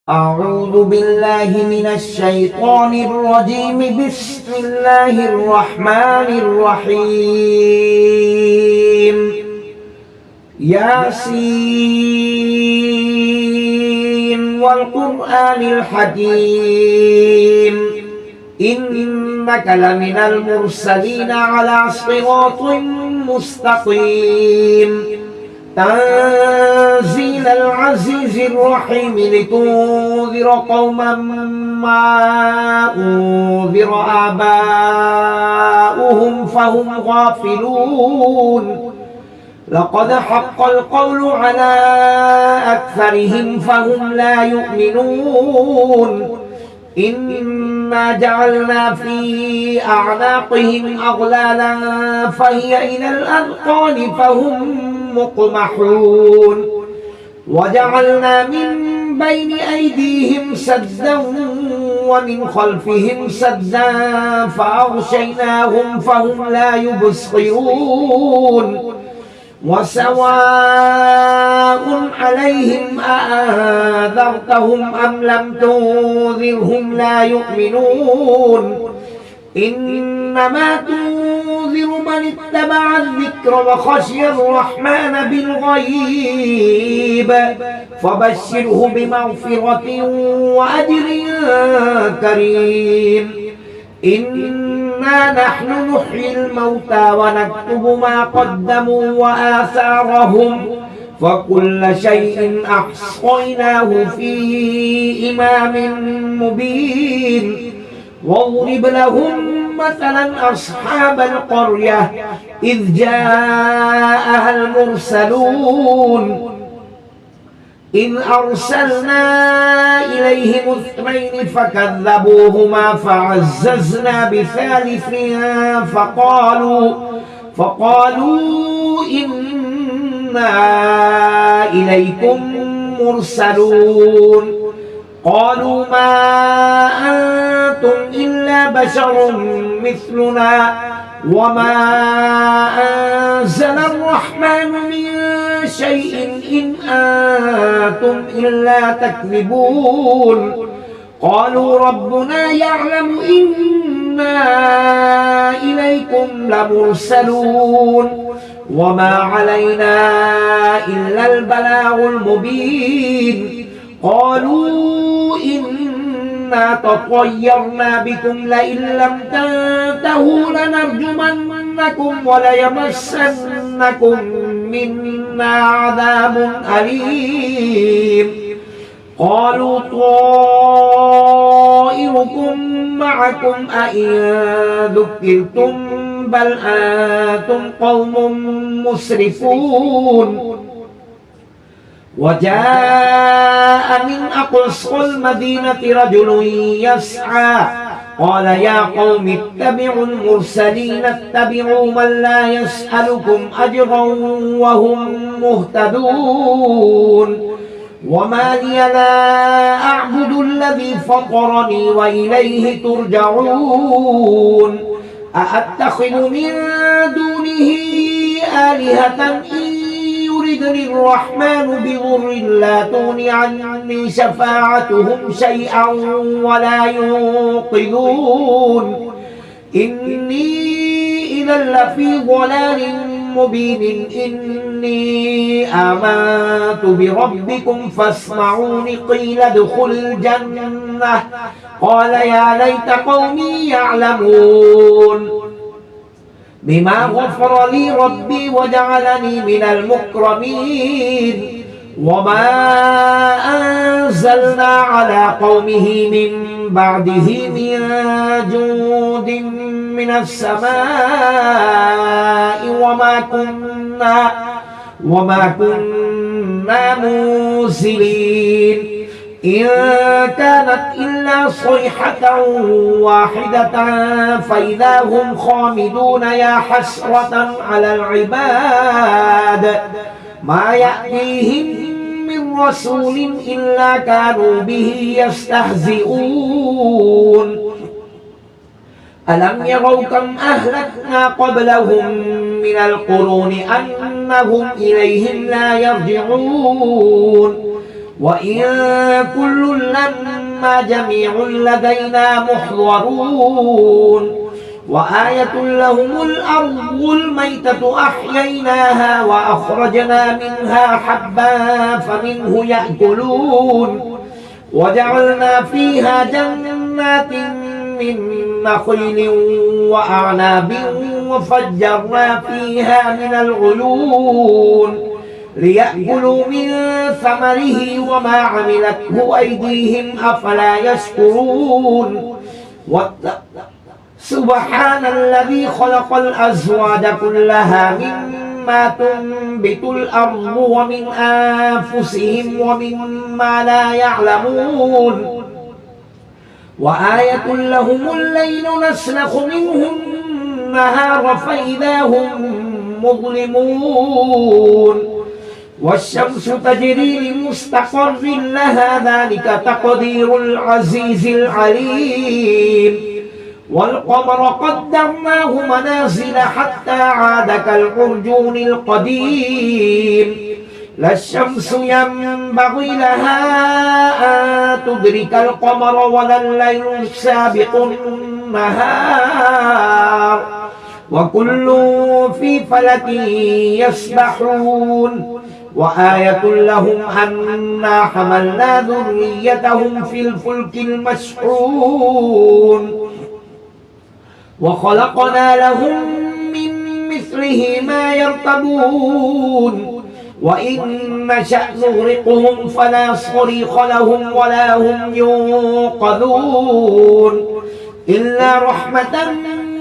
أعوذ بالله من الشيطان الرجيم. بسم الله الرحمن الرحيم. ياسين والقرآن الحكيم إنك لمن المرسلين على صراط مستقيم. تنزيل العزيز الرحيم لتنذر قوما ما أنذر آباؤهم فهم غافلون. لقد حق القول على أكثرهم فهم لا يؤمنون. إنا جعلنا في أعناقهم أغلالا فهي إلى الأذقان فهم مقمحون. وجعلنا من بين أيديهم سدا ومن خلفهم سدا فأغشيناهم فهم لا يبصرون. وسواء عليهم أأنذرتهم أم لم تنذرهم لا يؤمنون. إنما تنذر من اتبع الذكر وخشي الرحمن بالغيب فبشره بمغفرة وأجر كريم. إنا نحن نحيي الموتى ونكتب ما قدموا وآثارهم فكل شيء أحصيناه في إمام مبين. واضرب لهم مثلا أصحاب القرية إذ جاءها المرسلون إذ أرسلنا إليهم اثنين فكذبوهما فعززنا بثالث فقالوا إنا إليكم مرسلون. قالوا ما أنتم إلا بشر مثلنا وما أنزل الرحمن من شيء إن أنتم إلا تكذبون. قالوا ربنا يعلم إنا إليكم لمرسلون وما علينا إلا البلاغ المبين. قالوا إنا تطيرنا بكم لئن لم تنتهوا لنرجمنكم وليمسنكم منا عذاب أليم. قالوا طائركم معكم أئن ذكرتم بل أنتم قوم مسرفون. وجاء من أقصى المدينة رجل يسعى قال يا قوم اتبعوا المرسلين اتبعوا من لا يسألكم أجرا وهم مهتدون. وما لي لا أعبد الذي فطرني وإليه ترجعون. أأتخذ من دونه آلهة يردني الرحمن بضر لا تغني عني شفاعتهم شيئا ولا ينقذون. إني إذا لفي ضلال مبين. إني آمنت بربكم فاسمعون. قيل ادخل الجنة قال يا ليت قومي يعلمون بما غفر لي ربي وجعلني من المكرمين. وما أنزلنا على قومه من بعده من جود من السماء وما كنا منزلين. إن كانت إلا صيحة واحدة فإذا هم خامدون. يا حسرة على العباد ما يأتيهم من رسول إلا كانوا به يستهزئون. ألم يروا كم أهلكنا قبلهم من القرون أنهم إليهم لا يرجعون. وإن كل لما جميع لدينا محضرون وآية لهم الأرض الميتة أحييناها وأخرجنا منها حبا فمنه يأكلون وجعلنا فيها جنات من نخيل وأعناب وفجرنا فيها من العيون ليأكلوا من ثمره وما عملته أيديهم أفلا يشكرون سبحان الذي خلق الأزواج كلها مما تنبت الأرض ومن أنفسهم ومما لا يعلمون وآية لهم الليل نسلخ منه النهار فإذا هم مظلمون والشمس تجري لمستقر لها ذلك تقدير العزيز العليم والقمر قدرناه منازل حتى عاد كالعرجون القديم لا الشمس ينبغي لها أن تدرك القمر ولا الليل سابق النهار وكل في فلك يسبحون وآية لهم أنا حملنا ذريتهم في الفلك المشحون وخلقنا لهم من مثله ما يركبون وإن نشأ نغرقهم فلا صريخ لهم ولا هم ينقذون إلا رحمة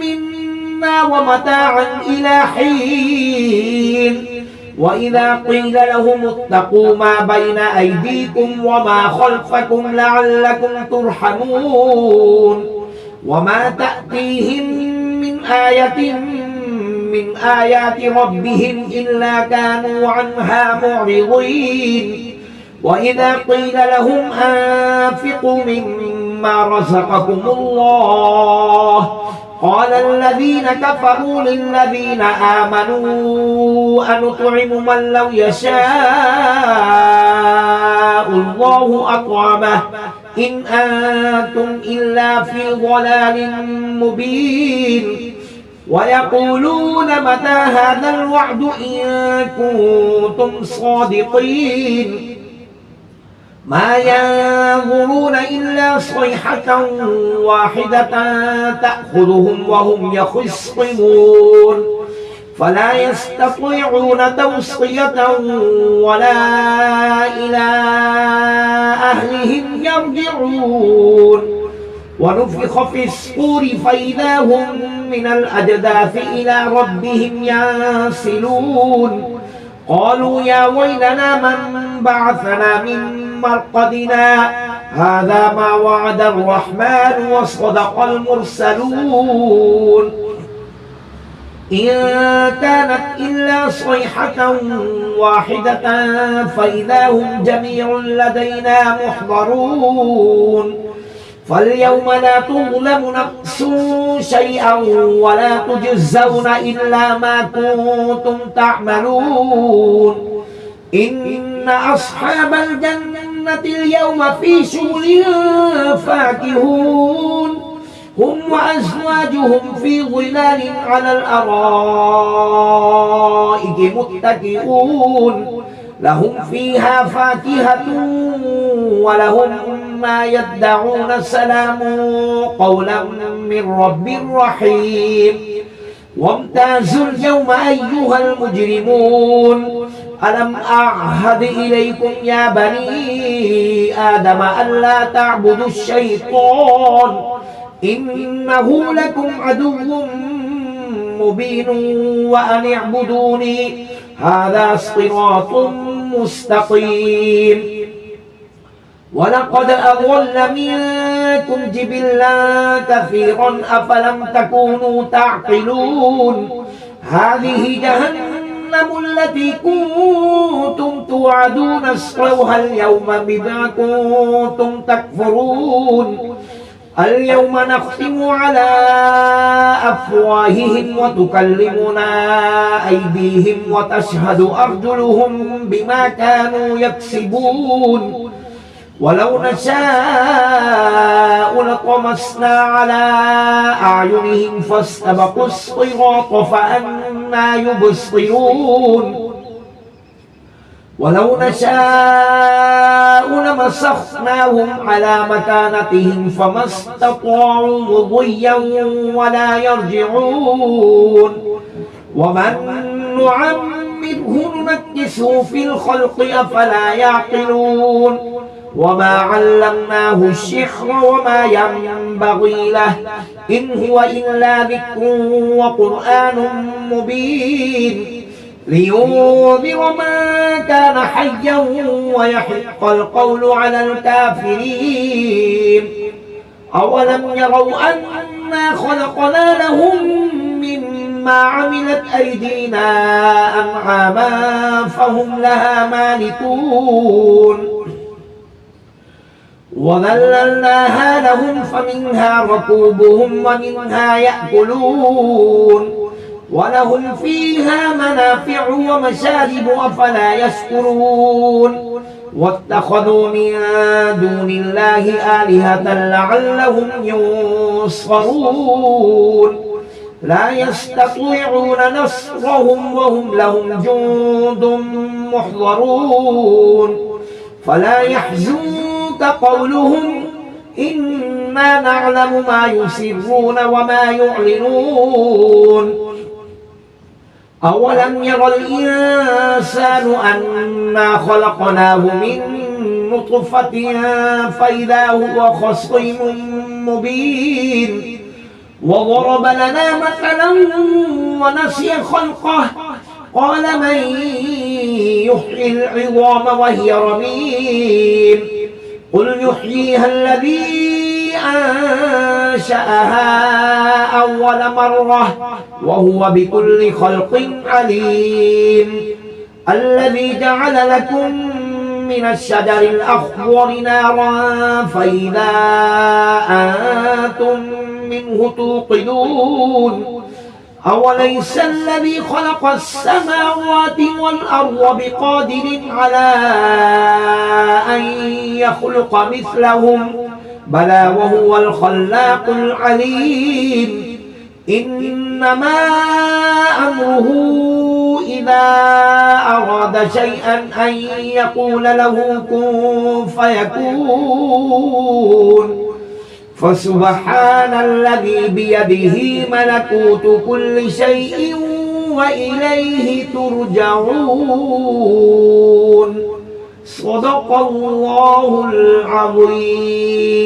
منا ومتاعا إلى حين وإذا قيل لهم اتقوا ما بين أيديكم وما خلفكم لعلكم ترحمون وما تأتيهم من آية من آيات ربهم إلا كانوا عنها معرضين وإذا قيل لهم أنفقوا مما رزقكم الله قال الذين كفروا للذين آمنوا أنطعم من لو يشاء الله أطعمه إن أنتم إلا في ضلال مبين ويقولون متى هذا الوعد إن كنتم صادقين ما ينظرون إلا صيحة واحدة تأخذهم وهم يخصمون فلا يستطيعون توصية ولا إلى أهلهم يرجعون ونفخ في الصور فإذا هم من الأجداث إلى ربهم ينسلون قالوا يا ويلنا من بعثنا من مرقدنا هذا ما وعد الرحمن وصدق المرسلون إن كانت إلا صيحة واحدة فإذا هم جميع لدينا محضرون فاليوم لا تظلم نفس شيئا ولا تجزون إلا ما كنتم تعملون إن أصحاب الجنة اليوم في شغل فاكهون هم وأزواجهم في ظلال على الأرائك متكئون لهم فيها فاكهة ولهم ما يدعون سلام قولا من رب رحيم وامتازوا اليوم أيها المجرمون ألم أعهد إليكم يا بني آدم ألا تعبدوا الشيطان إنه لكم عدو مبين وأن اعبدوني هذا صراط مستقيم ولقد أضل منكم جبلا كثيرا أفلم تكونوا تعقلون هذه جهنم التي كنتم توعدون اصلوها اليوم بما كنتم تكفرون اليوم نختم على أفواههم وتكلمنا أيديهم وتشهد أرجلهم بما كانوا يكسبون ولو نشاء لطمسنا على أعينهم فاستبقوا الصراط فأنى يبصرون ولو نشاء لمسخناهم على مكانتهم فما استطاعوا مضيا ولا يرجعون ومن نعمره ننكسه في الخلق أفلا يعقلون وما علمناه الشعر وما ينبغي له إن هو إلا ذكر وقرآن مبين لينذر من كان حيا ويحق القول على الكافرين أولم يروا أنا خلقنا لهم مما عملت أيدينا أنعاما فهم لها مالكون وذللناها لهم فمنها ركوبهم ومنها يأكلون ولهم فيها منافع ومشارب أفلا يشكرون واتخذوا من دون الله آلهة لعلهم ينصرون لا يستطيعون نصرهم وهم لهم جند محضرون فلا يحزنك قولهم إنا نعلم ما يسرون وما يعلنون أولم ير الإنسان أنا خلقناه من نطفة فإذا هو خصيم مبين وضرب لنا مثلا ونسي خلقه قال من يحيي العظام وهي رميم قل يحييها الذي أنشأها أول مرة وهو بكل خلق عليم الذي جعل لكم من الشجر الأخضر نارا فإذا أنتم منه توقدون أوليس الذي خلق السماوات والأرض بقادر على أن يخلق مثلهم بلى وهو الخلاق العليم إنما أمره إذا أراد شيئا أن يقول له كن فيكون فسبحان الذي بيده ملكوت كل شيء وإليه ترجعون صدق الله العظيم.